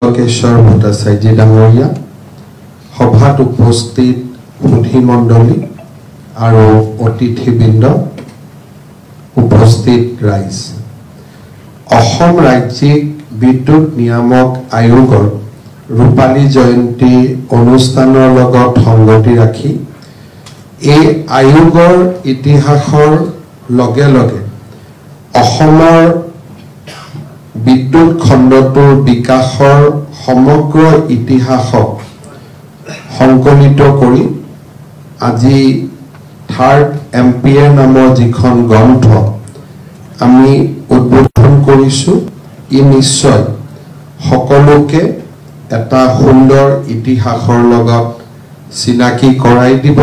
কেশৰ ভট্টাচাৰ্য ডাঙৰীয়া সভাত উপস্থিত সুধী মণ্ডলী আৰু অতিথিবৃন্দ উপস্থিত ৰাইজ অসম ৰাজ্যিক বিদ্যুৎ নিয়ামক আয়োগৰ ৰূপালী জয়ন্তী অনুষ্ঠানৰ লগত সংগতি ৰাখি এই আয়োগৰ ইতিহাসৰ লগে লগে অসমৰ বিদ্যুৎ খণ্ডটোৰ বিকাশৰ সমগ্ৰ ইতিহাসক সংকলিত কৰি আজি থাৰ্ড এম্পিয়াৰ নামৰ যিখন গ্ৰন্থ আমি উদ্বোধন কৰিছো ই নিশ্চয় সকলোকে এটা সুন্দৰ ইতিহাসৰ লগত চিনাকি কৰাই দিব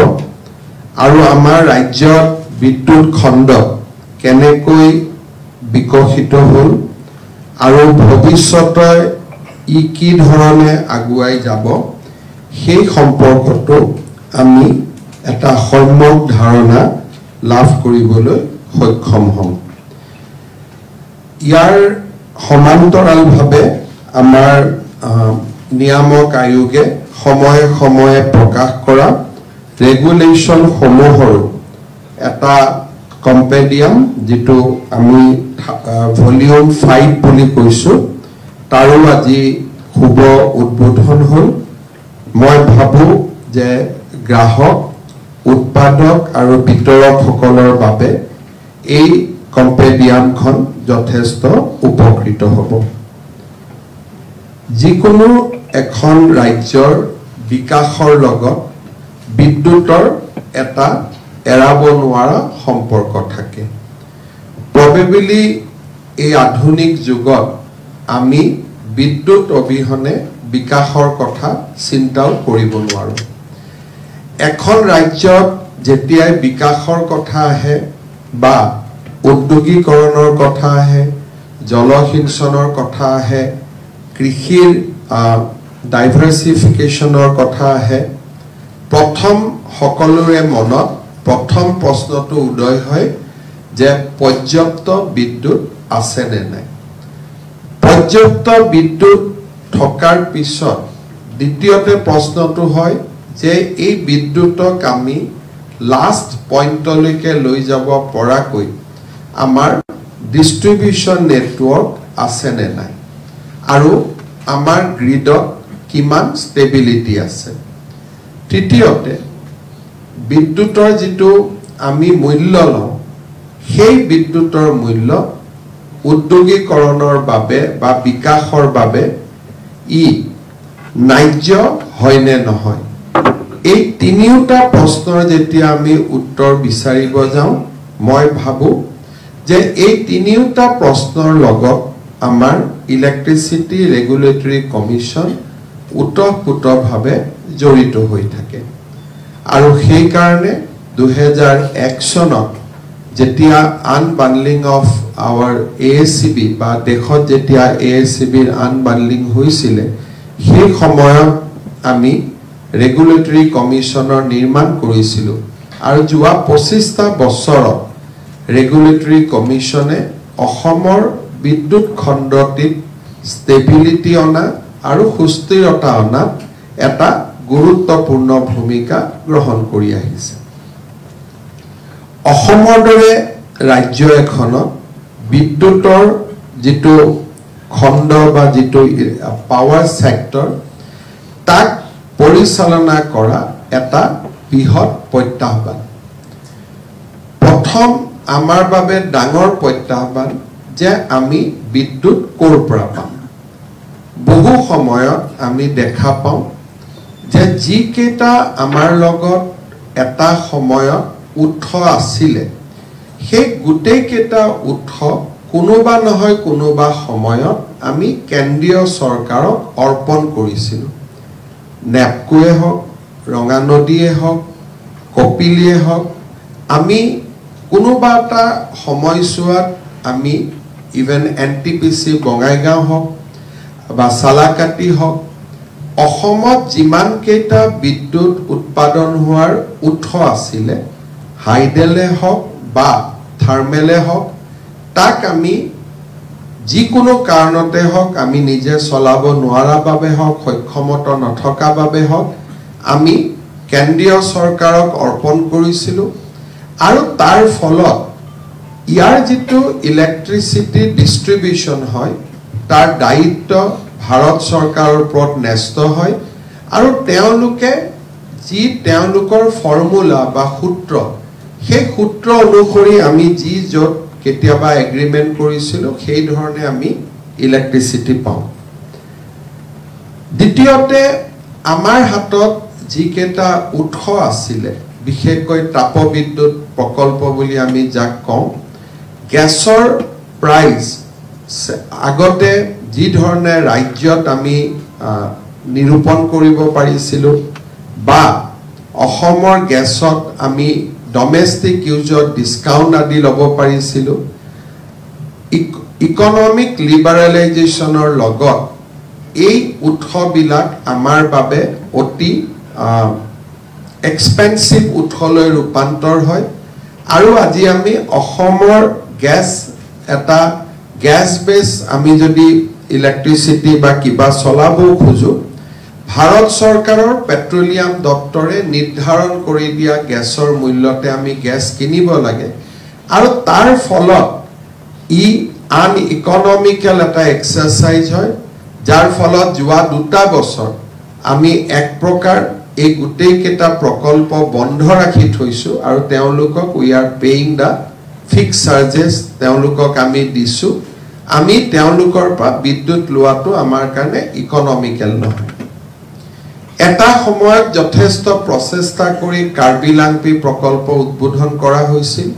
আৰু আমাৰ ৰাজ্যত বিদ্যুৎ খণ্ড কেনেকৈ বিকশিত হ'ল আৰু ভৱিষ্যতে ই কি ধৰণে আগুৱাই যাব সেই সম্পৰ্কটো আমি এটা সম্যক ধাৰণা লাভ কৰিবলৈ সক্ষম হ'ম ইয়াৰ সমান্তৰালভাৱে আমাৰ নিয়ামক আয়োগে সময়ে সময়ে প্ৰকাশ কৰা ৰেগুলেশ্যন সমূহৰ এটা কম্পেডিয়াম যেটো আমি ভলিউম 5 বুলি কৈছো তাৰো আজি খুব উদ্বোধন হ'ল মই ভাবো যে গ্ৰাহক উৎপাদক আৰু বিতৰক সকলৰ বাবে এই কম্পেডিয়ামখন যথেষ্ট উপকৃত হ'ব যিকোনো এখন ৰাজ্যৰ বিকাশৰ লগত বিদ্যুতৰ এটা এৰাব নোৱাৰা সম্পৰ্ক থাকে প্ৰবেবলি এই আধুনিক যুগত আমি বিদ্যুৎ অবিহনে বিকাশৰ কথা চিন্তাও কৰিব নোৱাৰো এখন ৰাজ্যত যেতিয়া বিকাশৰ কথা আহে বা উদ্যোগীকৰণৰ কথা আহে জলসিঞ্চনৰ কথা আহে কৃষিৰ ডাইভাৰ্সিফিকেশনৰ কথা আহে প্ৰথম সকলোৰে মনত প্ৰথম প্ৰশ্নটো উদয় হয় যে পৰ্যাপ্ত বিদ্যুৎ আছে নে নাই পৰ্যাপ্ত বিদ্যুৎ থকাৰ পিছত দ্বিতীয়তে প্ৰশ্নটো হয় যে এই বিদ্যুৎক আমি লাষ্ট পইণ্টলৈকে লৈ যাব পৰাকৈ আমাৰ ডিস্ট্ৰিবিউশন নেটৱৰ্ক আছে নে নাই আৰু আমাৰ গ্ৰিডত কিমান ষ্টেবিলিটি আছে তৃতীয়তে বিদ্যুতৰ যেটো আমি মূল্য লওঁ সেই বিদ্যুতৰ মূল্য উদ্যোগীকৰণৰ বাবে বা বিকাশৰ বাবে ই ন্যায্য হয় নে নহয় এই তিনিটা প্ৰশ্নৰ যেতিয়া আমি উত্তৰ বিচাৰিব যাওঁ মই ভাবো যে এই তিনিটা প্ৰশ্নৰ লগত আমাৰ ইলেক্ট্ৰিচিটি ৰেগুলেটৰী কমিশন উতঃপুতভাৱে জড়িত হৈ থাকে আৰু সেই কাৰণে 2001 চনত যেতিয়া আনবান্ডলিং অফ আৱাৰ ASCB বা দেশত যেতিয়া ASCBৰ আনবান্ডলিং হৈছিল সেই সময়ত আমি ৰেগুলেটৰী কমিশনৰ নিৰ্মাণ কৰিছিল আৰু যোৱা 25টা বছৰত ৰেগুলেটৰী কমিশনে অসমৰ বিদ্যুৎ খণ্ডটিত ষ্টেবিলিটি অনা আৰু সুস্থিৰতা অনা এটা গুৰুত্বপূৰ্ণ ভূমিকা গ্ৰহণ কৰি আহিছে অসমৰ দৰে ৰাজ্য এখনত বিদ্যুতৰ যেটো খণ্ড বা যেটো পাৱাৰ সেক্টৰ তাক পৰিচালনা কৰা এটা বৃহৎ প্ৰত্যাহ্বান প্ৰথম আমাৰ বাবে ডাঙৰ প্ৰত্যাহ্বান যে আমি বিদ্যুৎ ক'ৰ পৰা পাম বহু সময়ত আমি দেখা পাওঁ যে যি কেইটা আমাৰ লগত এটা সময়ত উৎস আছিল সেই গুটেই কেইটা উৎস কোনোবা নহয় কোনোবা সময়ত আমি কেন্দ্ৰীয় চৰকাৰক অৰ্পণ কৰিছিল নেপকোৱে হওক ৰঙা নদীয়ে হওক কপিলিয়ে হওক আমি কোনোবা এটা সময়ছোৱাত আমি ইভেন NTPC বঙাইগাঁও হওক বা সালাকাটি হওক অসমত যিমান কেইটা বিদ্যুৎ উৎপাদন হোৱাৰ উৎস আছিল হাইডেলে হওক বা থাৰ্মেলে হওক তাক আমি যিকোনো কাৰণতে হওক আমি নিজে চলাব নোৱাৰা বাবে হওক সক্ষমতা নথকা বাবে হওক আমি কেন্দ্ৰীয় চৰকাৰক অৰ্পণ কৰিছিলোঁ আৰু তাৰ ফলত ইয়াৰ যিটো ইলেক্ট্ৰিচিটি ডিষ্ট্ৰিবিউচন হয় তাৰ দায়িত্ব ভাৰত চৰকাৰৰ ওপৰত ন্যস্ত হয় আৰু তেওঁলোকে যি তেওঁলোকৰ ফৰ্মুলা বা সূত্ৰ সেই সূত্ৰ অনুসৰি আমি যি য'ত কেতিয়াবা এগ্ৰিমেণ্ট কৰিছিলোঁ সেই ধৰণে আমি ইলেক্ট্ৰিচিটি পাওঁ দ্বিতীয়তে আমাৰ হাতত যিকেইটা উৎস আছিলে বিশেষকৈ তাপবিদ্যুৎ প্ৰকল্প বুলি আমি যাক কওঁ গেছৰ প্ৰাইচ আগতে যি ধৰণে ৰাজ্যত আমি নিৰূপণ কৰিব পাৰিছিলোঁ বা অসমৰ গেছত আমি ডমেষ্টিক ইউজত ডিসকাউন্ট আদি ল'ব পাৰিছিলোঁ ইকনমিক লিবাৰেলাইজেশ্যনৰ লগত এই উৎসবিলাক আমাৰ বাবে অতি এক্সপেন্সিভ উৎসলৈ ৰূপান্তৰ হয় আৰু আজি আমি অসমৰ গ্যাস এটা গ্যাস বেস আমি যদি ইলেক্ট্ৰিচিটি বা কিবা চলাব খুজো ভাৰত চৰকাৰৰ পেট্ৰলিয়াম দপ্তৰে নিৰ্ধাৰণ কৰি দিয়া গ্যাসৰ মূল্যতে আমি গ্যাস কিনিব লাগে আৰু তাৰ ফলত ই আন ইকনমিক্যাল এটা এক্সাৰসাইজ হয় যাৰ ফলত যোৱা দুটা বছৰ আমি এক প্ৰকাৰ এই গোটেই কেটা প্ৰকল্প বন্ধ ৰাখি থৈছো আৰু তেওঁলোকক we are paying the fix charges তেওঁলোকক আমি দিছো আমি তেওঁলোকৰ পৰা বিদ্যুৎ লোৱাটো আমাৰ কাৰণে ইকনমিক্যাল নহয় এটা সময়ত যথেষ্ট প্ৰচেষ্টা কৰি কাৰ্বিলাংপি প্ৰকল্প উদ্বোধন কৰা হৈছিল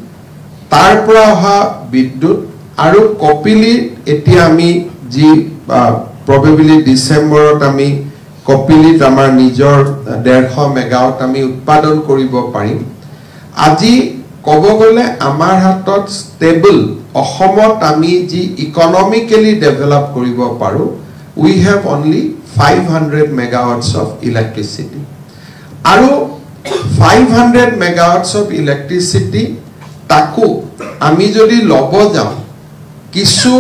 তাৰ পৰা অহা বিদ্যুৎ আৰু কপিলি এতিয়া আমি যি probably ডিসেম্বৰত আমি কপিলিত আমাৰ নিজৰ 150 মেগাৱাট আমি উৎপাদন কৰিব পাৰিম আজি ক'ব গ'লে আমাৰ হাতত ষ্টেবল অসমত আমি যি ইকনমিক্যালি ডেভেলপ কৰিব পাৰো we have only 500 megawatts of electricity আৰু 500 megawatts of electricity তাকো আমি যদি লব যাও কিছু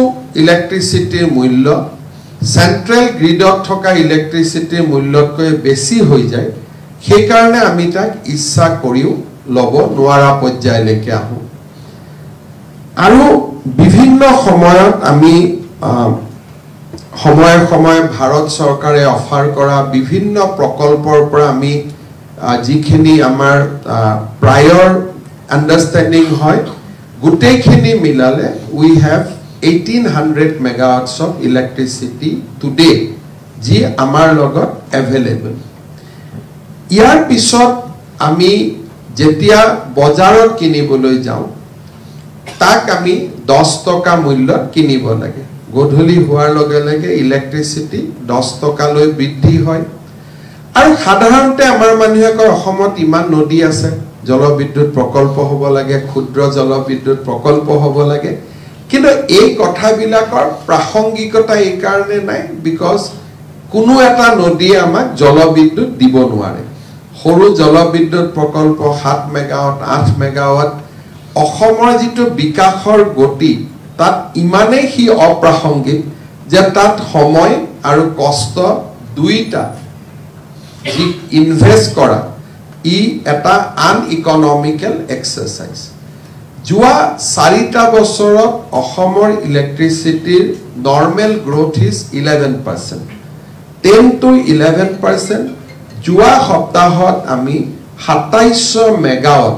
ইলেক্ট্ৰিচিটিৰ মূল্য সেন্ট্ৰাল গ্ৰিডত থকা ইলেক্ট্ৰিচিটিৰ মূল্যতকৈ বেছি হৈ যায় সেই কাৰণে আমি তাক ইচ্ছা কৰিও লব নোৱাৰা পৰ্যায়লৈকে আহো আৰু বিভিন্ন সময়ত আমি সময় সময় ভাৰত চৰকাৰে অফাৰ কৰা বিভিন্ন প্ৰকল্পৰ পৰা আমি যিখিনি আমাৰ প্ৰায়ৰ আন্ডাৰষ্টেণ্ডিং হয় গোটেইখিনি মিলালে we have 1800 megawatts of electricity today ji amar logot available ইয়াৰ পিছত আমি যেতিয়া বজাৰত কিনিবলৈ যাও তাক আমি 10 টকা মূল্যত কিনিব লাগে গধলি হোৱাৰ লগে লগে ইলেক্ট্ৰিচিটি 10 টকালৈ বৃদ্ধি হয় আৰু সাধাৰণতে আমাৰ মানুহে কয় অসমত ইমান নদী আছে জলবিদ্যুৎ প্ৰকল্প হ'ব লাগে ক্ষুদ্ৰ জলবিদ্যুৎ প্ৰকল্প হ'ব লাগে কিন্তু এই কথাবিলাকৰ প্ৰাসংগিকতা এই কাৰণে নাই বিকজ কোনো এটা নদী আমাক জলবিদ্যুৎ দিব নোৱাৰে সৰু জলবিদ্যুৎ প্ৰকল্প 7 মেগাৱাট 8 মেগাৱাট অসমৰ যিটো বিকাশৰ গতি তাত ইমানে হি অপ্ৰাসংগিক যে তাত সময় আৰু কষ্ট দুইটা যি ইনভেস্ট কৰা ই এটা আন ইকনমিক্যাল এক্সাৰসাইজ যোৱা 4টা বছৰত অসমৰ ইলেক্ট্ৰিচিটিৰ নৰ্মেল গ্ৰোথ ইজ 11% 10 to 11% যোৱা সপ্তাহত আমি 2700 মেগাৱাট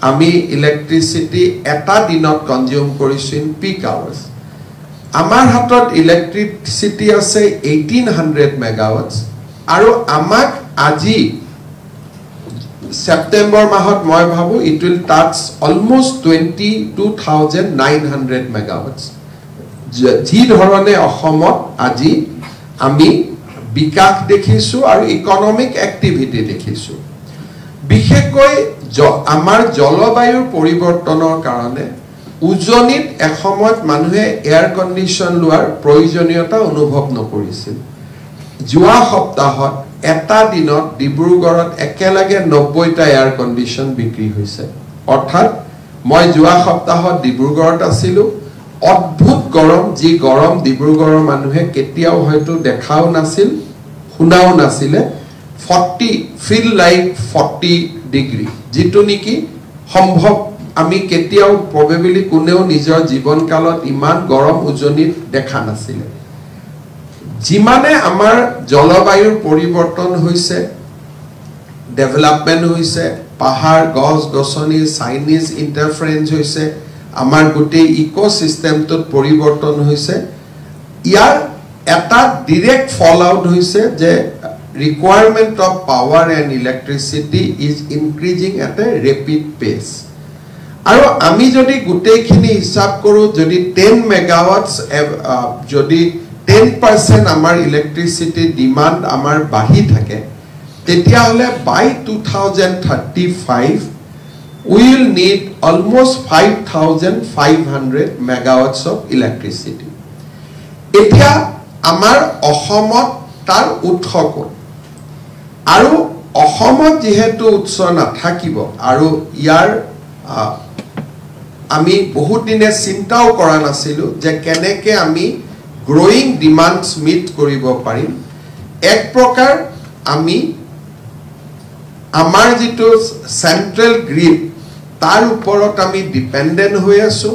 আমি ইলেক্ট্ৰিচিটি এটা দিনত কনজিউম কৰিছো ইন পিক আৱাৰ্স আমাৰ হাতত ইলেক্ট্ৰিচিটি আছে 1800 মেগাৱাটছ আৰু আমাক আজি September mahot moi bhabu it will touch almost 22,900 megawatts ji dhorone ahomot aji ami bikash dekhisu aru economic activity dekhisu bikhekoi amar jolobayur poribortonor karone ujonit ekhomot manuhe air condition luar proyojoniyota anubhob nokorisil jua hoptahot এটা দিনত ডিব্ৰুগড়ত একেলগে 90টা air condition বিক্ৰী হৈছে অৰ্থাৎ মই যোৱা সপ্তাহত ডিব্ৰুগড়ত আছিলো অদ্ভুত গৰম যি গৰম ডিব্ৰুগড়ৰ মানুহে কেতিয়াও হয়তো দেখাও নাছিল শুনাও নাছিলে 40 feel like 40 ডিগ্ৰী যেটো নেকি সম্ভৱ আমি কেতিয়াও probably কোনেও নিজৰ জীৱনকালত ইমান গৰম উজনিত দেখা নাছিলে যিমানে আমাৰ জলবায়ুৰ পৰিৱৰ্তন হৈছে ডেভেলপমেন্ট হৈছে পাহাৰ গছ গছনি চাইনিজ ইন্টাৰফাৰেন্স হৈছে আমাৰ গোটেই ইকোসিস্টেমটোত পৰিৱৰ্তন হৈছে ইয়াৰ এটা ডাইৰেক্ট ফল আউট হৈছে যে requirement of power and electricity is increasing at a rapid pace আৰু আমি যদি গোটেইখিনি হিসাব কৰো যদি 10 megawatts যদি 10% আমাৰ ইলেক্ট্ৰিসিটি ডিমান্ড আমাৰ বাঢ়ি থাকে তেতিয়া হলে by 2035 we will need almost 5500 megawatts of electricity এতিয়া আমাৰ অসমত তাৰ উৎস কোন আৰু অসমত যেহেতু উৎস নাথাকিব আৰু ইয়াৰ আমি বহুত দিনে চিন্তাও কৰা নাছিলো যে কেনেকে আমি গ্ৰোইং ডিমান্ডস মিট কৰিব পাৰিম এক প্ৰকাৰ আমি আমাৰ যেটো সেন্ট্ৰাল গ্ৰিড তাৰ ওপৰত আমি ডিপেন্ডেন্ট হৈ আছো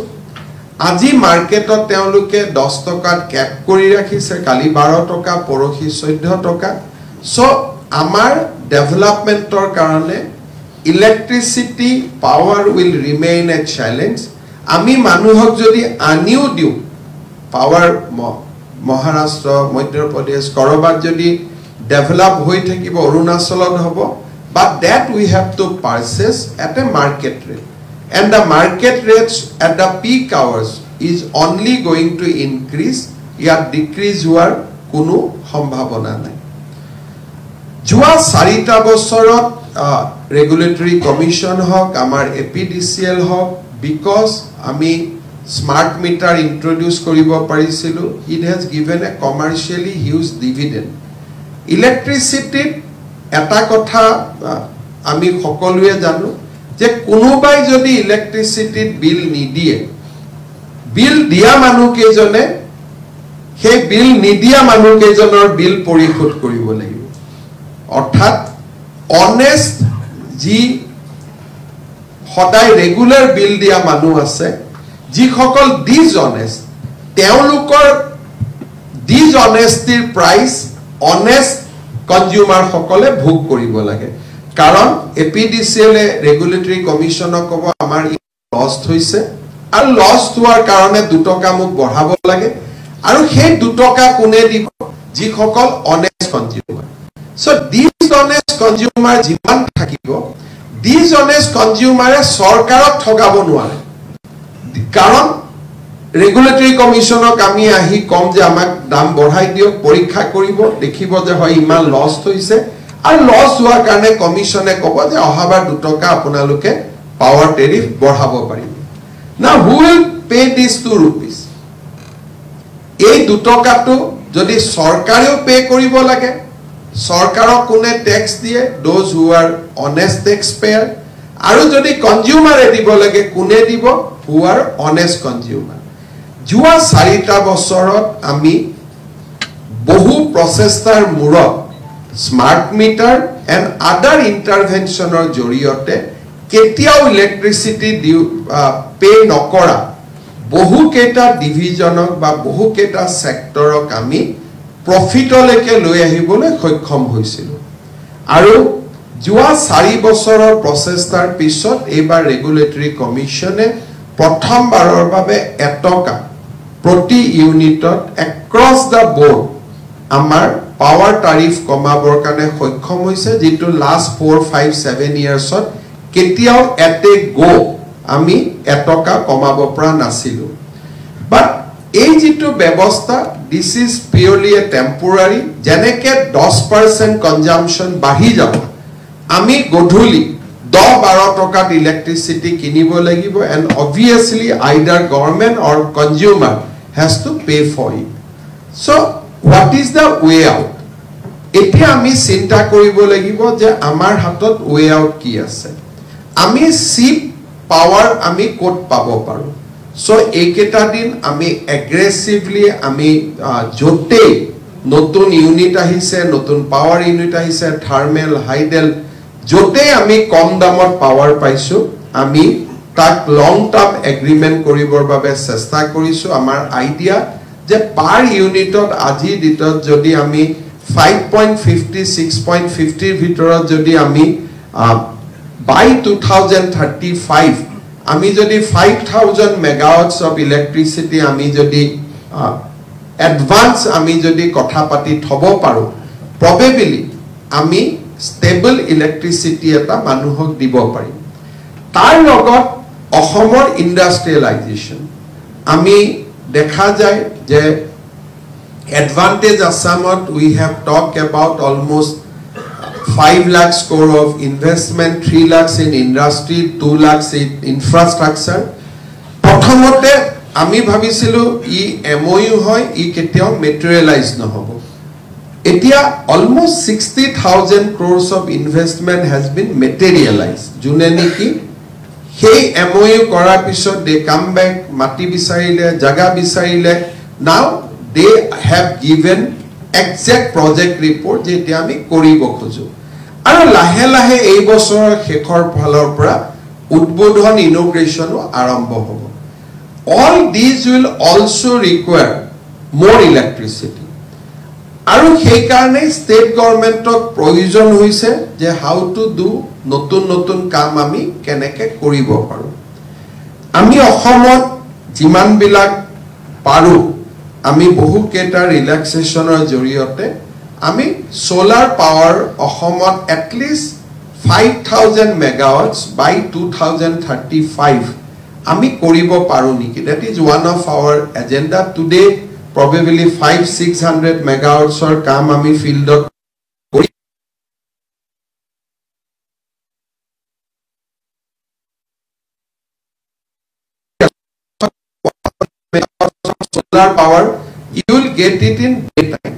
আজি মাৰ্কেটত তেওঁলোকে 10 টকাত ক্যাপ কৰি ৰাখিছে কালি 12 টকা পৰখি 14 টকা সো আমাৰ ডেভেলপমেন্টৰ কাৰণে electricity power will remain a challenge আমি মানুহক যদি আনিও দিও পাৱাৰ মহাৰাষ্ট্ৰ মধ্য প্ৰদেশ কৰবাত যদি ডেভেলপ হৈ থাকিব অৰুণাচলত হ'ব but that we have to purchase at a market rate and the market rates at the peak hours is only going to increase या decrease হোৱাৰ কোনো সম্ভাৱনা নাই যোৱা 4টা বছৰত regulatory commission hok amar APDCL hok because ami smart meter introduce koribo parisilu it has given a commercially huge dividend electricity eta kotha ami sokolue janu je konubai jodi electricity bill nidie bill dia manu kejone he bill nidia manu kejonor bill porikhod koribo lagibo orthat honest ji সদায় regular বিল দিয়া মানুহ আছে যি সকল dishonest তেওঁলোকৰ dishonesty price honest consumer সকলে ভোগ কৰিব লাগে কাৰণ APDCL ৰেগুলেটৰী কমিশনক কব আমাৰ লষ্ট হৈছে আৰু লষ্ট হোৱাৰ কাৰণে 2 টকা মোক বঢ়াব লাগে আৰু সেই 2 টকা কোনে দিব যি সকল honest consumer so dishonest consumer jiman thakibo dishonest consumer e sarkarok thogabo nuare karon regulatory commission ok ami ahi kom je amak dam bodhai dio porikha koribo dekhibo je hoy iman loss hoise ar loss hua karone commission e kobo je ohabar 2 toka apunaluke power tariff bodhabo paribe now who will pay these 2 rupees ei 2 toka to jodi sarkareo pay koribo lage सरकारक कोने tax दिए those who are honest taxpayer आरो जदि consumer दिबो लगे कोने दिबो who are honest consumer जुवा 4टा बছৰত আমি বহু প্ৰচেষ্টাৰ মূৰত স্মাৰ্ট মিটাৰ এণ্ড আদাৰ ইন্টাৰভেনশনৰ জৰিয়তে কেতিয়াও ইলেক্ট্ৰিসিটি পে নকৰা বহু কেটা ডিভিজনক বা বহু কেটা সেক্টৰক আমি প্ৰফিটলৈকে লৈ আহিবলৈ সক্ষম হৈছিল আৰু যোৱা 4 বছৰৰ প্ৰচেষ্টাৰ পিছত এবাৰ ৰেগুলেটৰী কমিশনে প্ৰথমবাৰৰ বাবে এটকা প্ৰতি ইউনিটত এক্ৰছ দা বোৰ্ড আমাৰ পাৱাৰ টাৰিফ কমাবৰ কাৰণে সক্ষম হৈছে যেটো লাষ্ট 4-5-7 ইয়াৰ্ছত কেতিয়াও এতে গো আমি এটকা কমাব পৰা নাছিলো বাট এই যেটো ব্যৱস্থা this is purely a temporary jeneke 10% consumption bahi jabo ami godhuli 10-12 tokat electricity kinibo lagibo and obviously either government or consumer has to pay for it so what is the way out etia ami sinta koribo lagibo je amar hatot way out ki ase ami cheap power ami kot pabo paru so এইকেইটা দিন আমি aggressively আমি জোটে নতুন unit আহিছে নতুন power unit আহিছে thermal hydel জোটে আমি কম দামত পাৱাৰ পাইছো আমি তাক লং টাৰ্ম এগ্ৰিমেন্ট কৰিবৰ বাবে চেষ্টা কৰিছো আমাৰ আইডিয়া যে পাৰ ইউনিটত আজি দিটত যদি আমি 5.50 6.50 ভিতৰত যদি আমি by 2035 আমি যদি 5000 megawatts of electricity আমি যদি advance আমি যদি কথা পাতি থব পাৰো probably আমি stable electricity এটা মানুহক দিব পাৰিম তাৰ লগত অসমৰ industrialization আমি দেখা যায় যে advantage Assamot we have talked about almost 5 lakhs crore of investment 3 lakhs in industry 2 lakhs in infrastructure প্রথমতে আমি ভাবিছিলো ই MOU হয় ই কেতিয়াও materialize নহব এতিয়া almost 60,000 crores of investment has been materialized জুনে নেকি সেই MOU কৰাৰ পিছত they come back মাটি বিচাৰিলে জাগা বিচাৰিলে now they have given exact project report যেটি আমি কৰিব খোজো আৰু লাহে লাহে এই বছৰৰ শেষৰ ফালৰ পৰা উদ্বোধন ইনোগ্ৰেচন আৰম্ভ হ'ব all these will also require more electricity আৰু সেই কাৰণে ষ্টেট গভৰ্ণমেণ্টক প্ৰয়োজন হৈছে যে হাউ টু ডু নতুন নতুন কাম আমি কেনেকৈ কৰিব পাৰো আমি অসমত যিমান বিলাক পাৰো আমি বহু কেটা ৰিল্যাক্সেশনৰ জৰিয়তে আমি সোলাৰ পাৱাৰ অসমত at least 5000 megawatts by 2035 আমি কৰিব পাৰো নেকি that is one of our agenda today probably 500-600 megawatts or কাম আমি ফিল্ডত solar power you will get it in daytime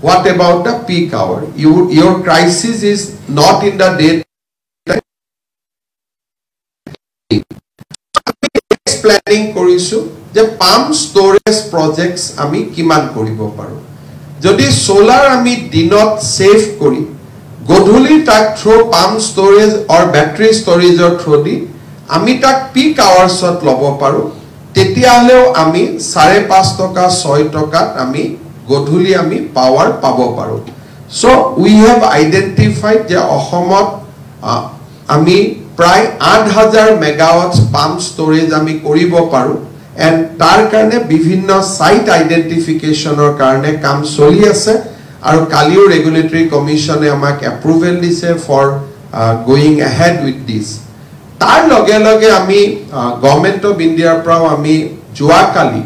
what about the peak hour your crisis is not in the daytime planning কৰিছো যে pump storage প্ৰজেক্টস আমি কিমান কৰিব পাৰো যদি সোলাৰ আমি দিনত সেভ কৰি গধুলি তাক থ্ৰু পাম্প ষ্টৰেজ অৰ ব্যাটাৰী ষ্টৰেজৰ থ্ৰু দি আমি তাক পিক আৱাৰ্ছত লব পাৰো তেতিয়ালেও আমি 5.5 টকা 6 টকাত আমি গধুলি আমি পাৱাৰ পাব পাৰো সো উই হ্যাভ আইডেন্টিফাইড যে অসমত আমি প্ৰায় 8000 মেগাৱাটছ পাম্প ষ্টৰেজ আমি কৰিব পাৰো এন্ড তাৰ কাৰণে বিভিন্ন সাইট আইডেন্টিফিকেশনৰ কাৰণে কাম চলি আছে আৰু কালিও ৰেগুলেটৰী কমিশনে আমাক এপ্ৰুভেল দিছে for going ahead with this তাৰ লগে লগে আমি গভৰ্ণমেন্ট অফ ইণ্ডিয়াৰ পৰা আমি জুৱাকালি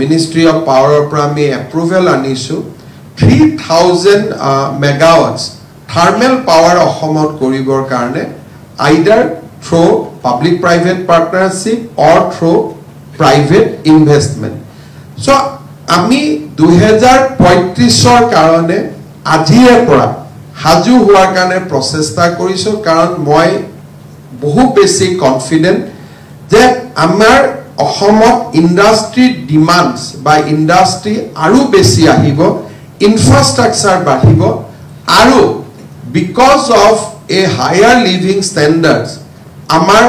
মিনিষ্ট্ৰি অফ পাৱাৰৰ পৰা আমি এপ্ৰুভেল আনিছো 3000 মেগাৱাটছ থাৰ্মেল পাৱাৰ অসমত কৰিবৰ কাৰণে either through public private partnership or through private investment so ami 2035 or karone ajire pora haju hoar karone procesta koriso karon moi bohu besi confident je amar ohomot industry demands by industry aru besi ahibo infrastructure bahibo aru because of a higher living standards amar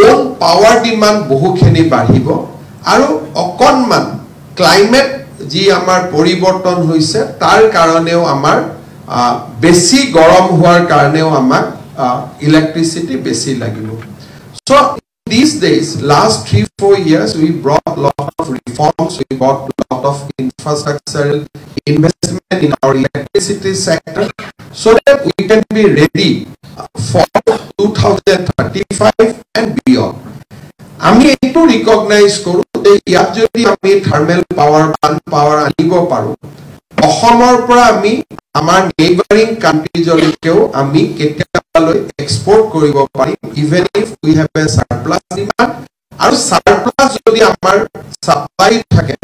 own power demand bohu kheni bahibo aru okonman climate ji amar poriborton hoise tar karoneo amar besi gorom hoar karoneo amar electricity besi lagibo so these days last 3-4 years we brought lot of reforms we brought lot of infrastructural investment in our electricity sector so that we can be ready for 2035 and beyond আমি এটো recognise কৰো যে ইয়াত যদি আমি thermal power আনিব পাৰো অসমৰ পৰা আমি আমাৰ নেইবাৰিং কান্ট্ৰিজলৈকেও আমি কেতিয়ালৈ এক্সপোৰ্ট কৰিব পাৰিম even if we have a surplus demand আৰু surplus যদি আমাৰ সাপ্লাই থাকে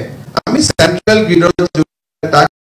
আমি সেন্ট্ৰাল গ্ৰিডৰ